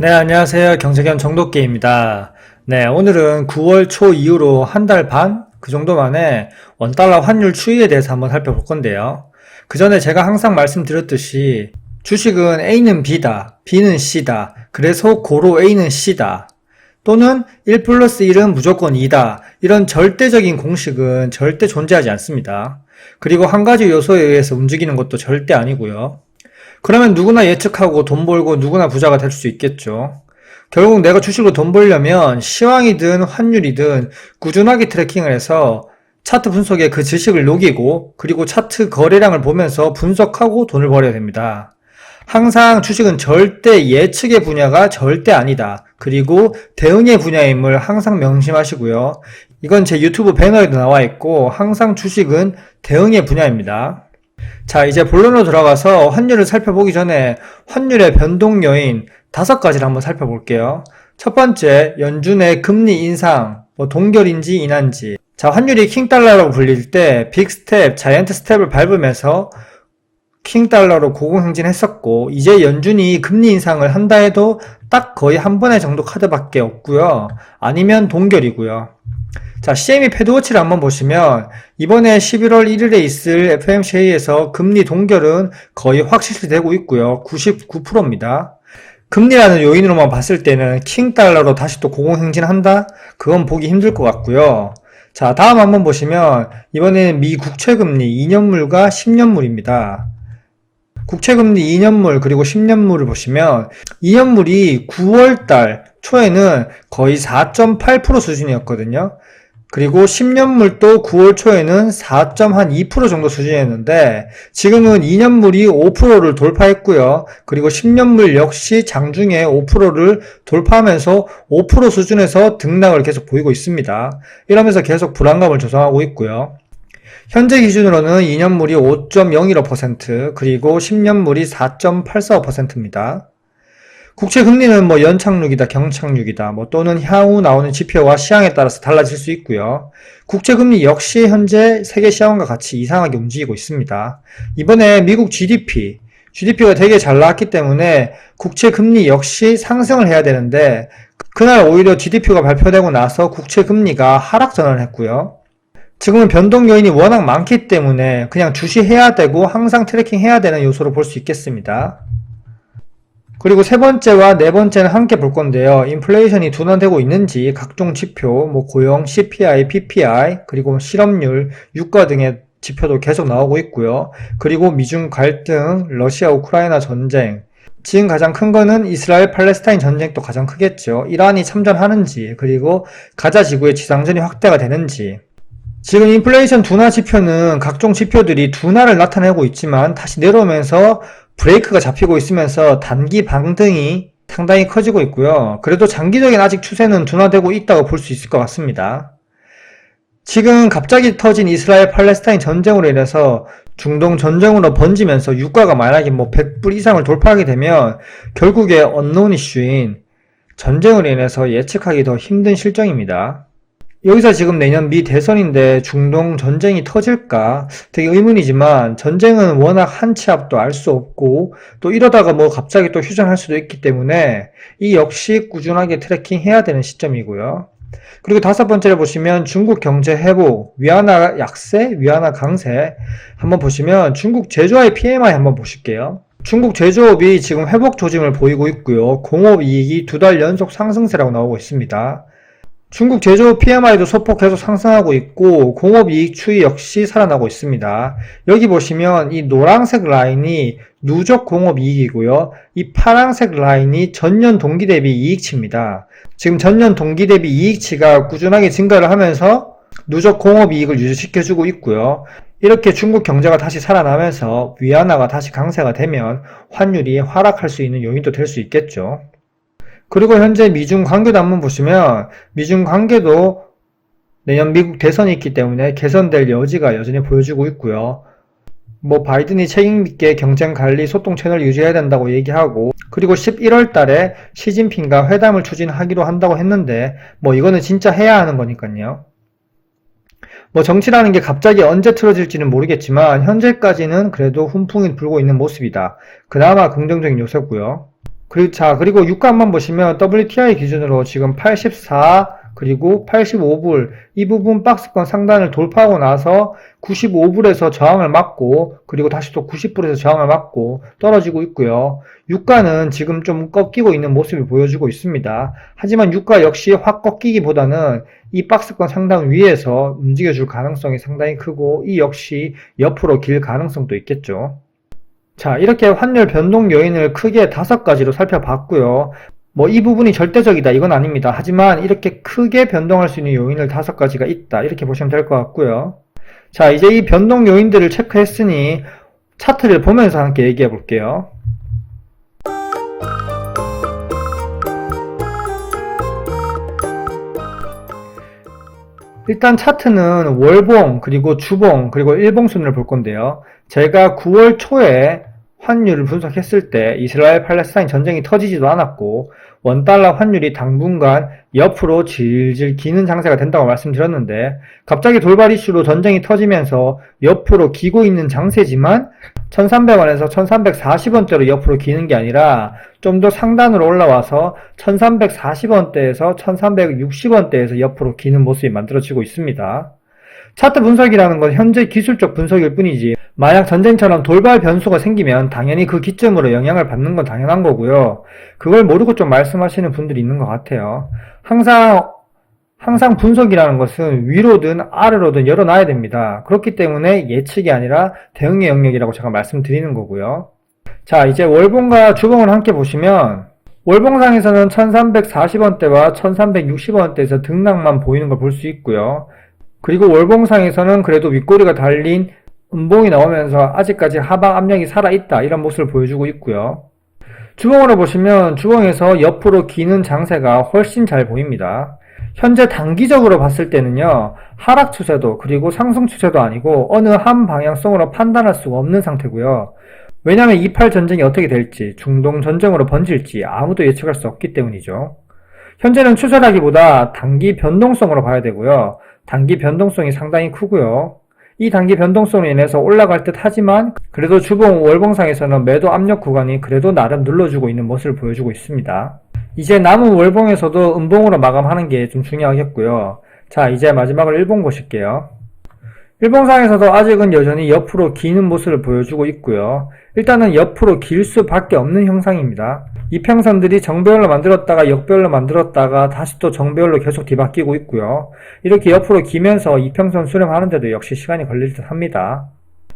네, 안녕하세요. 경제견 정독기입니다. 네, 오늘은 9월 초 이후로 한 달 반? 그 정도 만에 원달러 환율 추이에 대해서 한번 살펴볼 건데요. 그 전에 제가 항상 말씀드렸듯이 주식은 A는 B다, B는 C다. 그래서 고로 A는 C다. 또는 1 플러스 1은 무조건 2다. 이런 절대적인 공식은 절대 존재하지 않습니다. 그리고 한 가지 요소에 의해서 움직이는 것도 절대 아니고요. 그러면 누구나 예측하고 돈 벌고 누구나 부자가 될 수 있겠죠. 결국 내가 주식으로 돈 벌려면 시황이든 환율이든 꾸준하게 트래킹을 해서 차트 분석에 그 지식을 녹이고 그리고 차트 거래량을 보면서 분석하고 돈을 벌어야 됩니다. 항상 주식은 절대 예측의 분야가 절대 아니다. 그리고 대응의 분야임을 항상 명심하시고요. 이건 제 유튜브 배너에도 나와 있고 항상 주식은 대응의 분야입니다. 자, 이제 본론으로 들어가서 환율을 살펴보기 전에 환율의 변동 요인 5가지를 한번 살펴볼게요. 첫 번째, 연준의 금리 인상, 동결인지 인한지. 자, 환율이 킹달러라고 불릴 때 빅스텝, 자이언트 스텝을 밟으면서 킹달러로 고공행진했었고, 이제 연준이 금리 인상을 한다 해도 딱 거의 한 번의 정도 카드밖에 없고요. 아니면 동결이고요. 자, CME 패드워치를 한번 보시면 이번에 11월 1일에 있을 FOMC 회의에서 금리 동결은 거의 확실시되고 있고요. 99%입니다. 금리라는 요인으로만 봤을 때는 킹달러로 다시 또 고공행진한다? 그건 보기 힘들 것 같고요. 자, 다음 한번 보시면 이번에는 미 국채금리 2년물과 10년물입니다. 국채금리 2년물 그리고 10년물을 보시면 2년물이 9월달 초에는 거의 4.8% 수준이었거든요. 그리고 10년물도 9월 초에는 4.2% 정도 수준이었는데 지금은 2년물이 5%를 돌파했고요. 그리고 10년물 역시 장중에 5%를 돌파하면서 5% 수준에서 등락을 계속 보이고 있습니다. 이러면서 계속 불안감을 조성하고 있고요. 현재 기준으로는 2년물이 5.015% 그리고 10년물이 4.845%입니다. 국채 금리는 연착륙이다, 경착륙이다, 또는 향후 나오는 지표와 시황에 따라서 달라질 수 있고요. 국채 금리 역시 현재 세계 시황과 같이 이상하게 움직이고 있습니다. 이번에 미국 GDP가 되게 잘 나왔기 때문에 국채 금리 역시 상승을 해야 되는데 그날 오히려 GDP가 발표되고 나서 국채 금리가 하락 전환했고요. 지금은 변동 요인이 워낙 많기 때문에 그냥 주시해야 되고 항상 트래킹 해야 되는 요소로 볼 수 있겠습니다. 그리고 세 번째와 네 번째는 함께 볼 건데요. 인플레이션이 둔화되고 있는지 각종 지표, 고용, CPI, PPI, 그리고 실업률, 유가 등의 지표도 계속 나오고 있고요. 그리고 미중 갈등, 러시아 우크라이나 전쟁, 지금 가장 큰 거는 이스라엘 팔레스타인 전쟁도 가장 크겠죠. 이란이 참전하는지, 그리고 가자 지구의 지상전이 확대가 되는지. 지금 인플레이션 둔화 지표는 각종 지표들이 둔화를 나타내고 있지만 다시 내려오면서 브레이크가 잡히고 있으면서 단기 반등이 상당히 커지고 있고요. 그래도 장기적인 아직 추세는 둔화되고 있다고 볼 수 있을 것 같습니다. 지금 갑자기 터진 이스라엘 팔레스타인 전쟁으로 인해서 중동 전쟁으로 번지면서 유가가 만약에 100불 이상을 돌파하게 되면 결국에 언노운 이슈인 전쟁으로 인해서 예측하기 더 힘든 실정입니다. 여기서 지금 내년 미 대선인데 중동 전쟁이 터질까 되게 의문이지만 전쟁은 워낙 한 치 앞도 알 수 없고 또 이러다가 갑자기 또 휴전할 수도 있기 때문에 이 역시 꾸준하게 트래킹 해야 되는 시점이고요. 그리고 5번째를 보시면 중국 경제 회복, 위안화 약세, 위안화 강세 한번 보시면 중국 제조업의 PMI 한번 보실게요. 중국 제조업이 지금 회복 조짐을 보이고 있고요. 공업이익이 2달 연속 상승세라고 나오고 있습니다. 중국 제조업 PMI도 소폭 계속 상승하고 있고 공업이익 추이 역시 살아나고 있습니다. 여기 보시면 이 노란색 라인이 누적 공업이익이고요. 이 파란색 라인이 전년 동기 대비 이익치입니다. 지금 전년 동기 대비 이익치가 꾸준하게 증가를 하면서 누적 공업이익을 유지시켜주고 있고요. 이렇게 중국 경제가 다시 살아나면서 위안화가 다시 강세가 되면 환율이 하락할 수 있는 요인도 될 수 있겠죠. 그리고 현재 미중 관계도 한번 보시면 미중 관계도 내년 미국 대선이 있기 때문에 개선될 여지가 여전히 보여주고 있고요. 바이든이 책임있게 경쟁 관리 소통 채널을 유지해야 된다고 얘기하고 그리고 11월 달에 시진핑과 회담을 추진하기로 한다고 했는데 이거는 진짜 해야 하는 거니까요. 정치라는 게 갑자기 언제 틀어질지는 모르겠지만 현재까지는 그래도 훈풍이 불고 있는 모습이다. 그나마 긍정적인 요소고요. 그리고 유가 한번 보시면 WTI 기준으로 지금 84, 그리고 85불, 이 부분 박스권 상단을 돌파하고 나서 95불에서 저항을 맞고, 그리고 다시 또 90불에서 저항을 맞고 떨어지고 있고요. 유가는 지금 좀 꺾이고 있는 모습을 보여주고 있습니다. 하지만 유가 역시 확 꺾이기보다는 이 박스권 상단 위에서 움직여줄 가능성이 상당히 크고, 이 역시 옆으로 길 가능성도 있겠죠. 자, 이렇게 환율 변동 요인을 크게 5가지로 살펴봤고요. 뭐 이 부분이 절대적이다 이건 아닙니다. 하지만 이렇게 크게 변동할 수 있는 요인을 5가지가 있다 이렇게 보시면 될 것 같고요. 자, 이제 이 변동 요인들을 체크했으니 차트를 보면서 함께 얘기해 볼게요. 일단 차트는 월봉, 그리고 주봉, 그리고 일봉순을 볼 건데요. 제가 9월 초에 환율을 분석했을 때 이스라엘 팔레스타인 전쟁이 터지지도 않았고 원달러 환율이 당분간 옆으로 질질 기는 장세가 된다고 말씀드렸는데, 갑자기 돌발 이슈로 전쟁이 터지면서 옆으로 기고 있는 장세지만 1300원에서 1340원대로 옆으로 기는 게 아니라 좀 더 상단으로 올라와서 1340원대에서 1360원대에서 옆으로 기는 모습이 만들어지고 있습니다. 차트 분석이라는 건 현재 기술적 분석일 뿐이지, 만약 전쟁처럼 돌발 변수가 생기면 당연히 그 기점으로 영향을 받는 건 당연한 거고요. 그걸 모르고 좀 말씀하시는 분들이 있는 것 같아요. 항상 분석이라는 것은 위로든 아래로든 열어놔야 됩니다. 그렇기 때문에 예측이 아니라 대응의 영역이라고 제가 말씀드리는 거고요. 자, 이제 월봉과 주봉을 함께 보시면 월봉상에서는 1340원대와 1360원대에서 등락만 보이는 걸 볼 수 있고요. 그리고 월봉상에서는 그래도 윗꼬리가 달린 음봉이 나오면서 아직까지 하방 압력이 살아있다 이런 모습을 보여주고 있고요. 주봉으로 보시면 주봉에서 옆으로 기는 장세가 훨씬 잘 보입니다. 현재 단기적으로 봤을 때는요, 하락 추세도 그리고 상승 추세도 아니고 어느 한 방향성으로 판단할 수가 없는 상태고요. 왜냐하면 28 전쟁이 어떻게 될지, 중동 전쟁으로 번질지 아무도 예측할 수 없기 때문이죠. 현재는 추세라기보다 단기 변동성으로 봐야 되고요. 단기 변동성이 상당히 크고요. 이 단기 변동성으로 인해서 올라갈 듯 하지만 그래도 주봉 월봉상에서는 매도 압력 구간이 그래도 나름 눌러주고 있는 모습을 보여주고 있습니다. 이제 남은 월봉에서도 음봉으로 마감하는 게 좀 중요하겠고요. 자, 이제 마지막으로 일봉 보실게요. 일봉상에서도 아직은 여전히 옆으로 기는 모습을 보여주고 있고요. 일단은 옆으로 길 수밖에 없는 형상입니다. 이평선들이 정배열로 만들었다가 역배열로 만들었다가 다시 또 정배열로 계속 뒤바뀌고 있고요. 이렇게 옆으로 기면서 이평선 수렴하는데도 역시 시간이 걸릴 듯 합니다.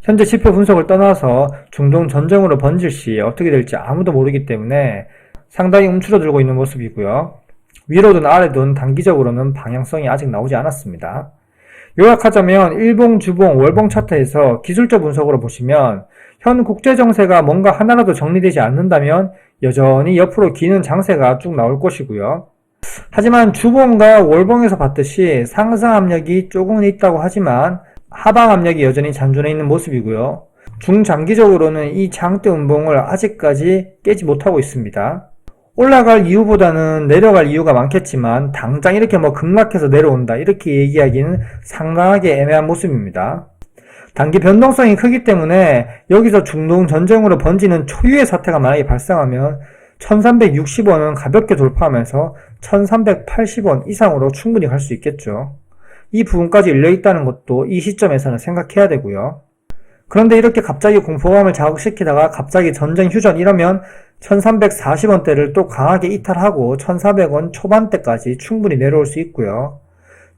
현재 지표 분석을 떠나서 중동 전쟁으로 번질 시 어떻게 될지 아무도 모르기 때문에 상당히 움츠러들고 있는 모습이고요. 위로든 아래든 단기적으로는 방향성이 아직 나오지 않았습니다. 요약하자면 일봉, 주봉, 월봉 차트에서 기술적 분석으로 보시면 현 국제정세가 뭔가 하나라도 정리되지 않는다면 여전히 옆으로 기는 장세가 쭉 나올 것이고요. 하지만 주봉과 월봉에서 봤듯이 상승 압력이 조금은 있다고 하지만 하방 압력이 여전히 잔존해 있는 모습이고요. 중장기적으로는 이 장대 음봉을 아직까지 깨지 못하고 있습니다. 올라갈 이유보다는 내려갈 이유가 많겠지만 당장 이렇게 급락해서 내려온다 이렇게 얘기하기는 상당하게 애매한 모습입니다. 단기 변동성이 크기 때문에 여기서 중동 전쟁으로 번지는 초유의 사태가 만약에 발생하면 1360원은 가볍게 돌파하면서 1380원 이상으로 충분히 갈 수 있겠죠. 이 부분까지 열려있다는 것도 이 시점에서는 생각해야 되고요. 그런데 이렇게 갑자기 공포감을 자극시키다가 갑자기 전쟁 휴전 이러면 1340원대를 또 강하게 이탈하고 1400원 초반대까지 충분히 내려올 수 있고요.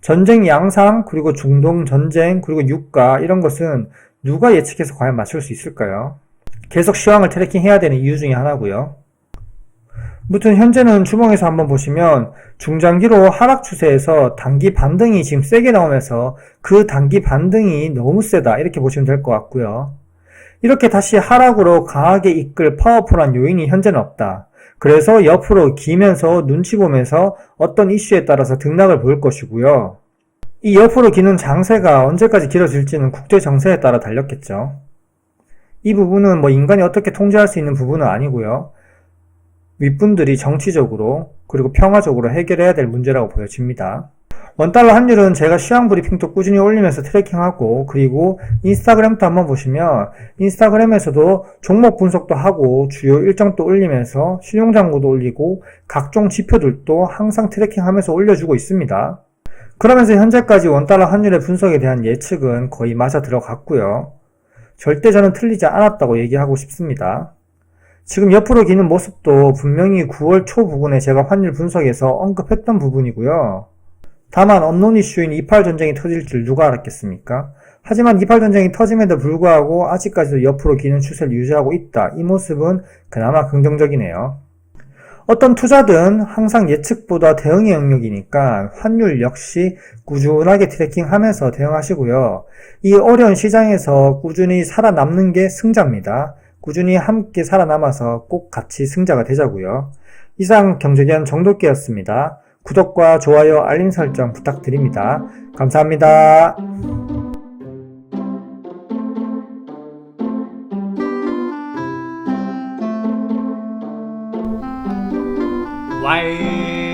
전쟁 양상, 그리고 중동 전쟁, 그리고 유가 이런 것은 누가 예측해서 과연 맞출 수 있을까요? 계속 시황을 트래킹해야 되는 이유 중에 하나고요. 무튼 현재는 주봉에서 한번 보시면 중장기로 하락 추세에서 단기 반등이 지금 세게 나오면서 그 단기 반등이 너무 세다 이렇게 보시면 될 것 같고요. 이렇게 다시 하락으로 강하게 이끌 파워풀한 요인이 현재는 없다. 그래서 옆으로 기면서 눈치 보면서 어떤 이슈에 따라서 등락을 보일 것이고요. 이 옆으로 기는 장세가 언제까지 길어질지는 국제 정세에 따라 달렸겠죠. 이 부분은 인간이 어떻게 통제할 수 있는 부분은 아니고요. 윗분들이 정치적으로 그리고 평화적으로 해결해야 될 문제라고 보여집니다. 원달러 환율은 제가 시황브리핑도 꾸준히 올리면서 트래킹하고, 그리고 인스타그램도 한번 보시면 인스타그램에서도 종목 분석도 하고 주요 일정도 올리면서 신용장고도 올리고 각종 지표들도 항상 트래킹하면서 올려주고 있습니다. 그러면서 현재까지 원달러 환율의 분석에 대한 예측은 거의 맞아 들어갔고요. 절대 저는 틀리지 않았다고 얘기하고 싶습니다. 지금 옆으로 기는 모습도 분명히 9월 초 부근에 제가 환율 분석에서 언급했던 부분이고요. 다만 언론 이슈인 이팔 전쟁이 터질 줄 누가 알았겠습니까? 하지만 이팔 전쟁이 터짐에도 불구하고 아직까지도 옆으로 기는 추세를 유지하고 있다. 이 모습은 그나마 긍정적이네요. 어떤 투자든 항상 예측보다 대응의 영역이니까 환율 역시 꾸준하게 트래킹하면서 대응하시고요. 이 어려운 시장에서 꾸준히 살아남는 게 승자입니다. 꾸준히 함께 살아남아서 꼭 같이 승자가 되자고요. 이상 경제견 정도깨였습니다. 구독과 좋아요, 알림 설정 부탁드립니다. 감사합니다. 와이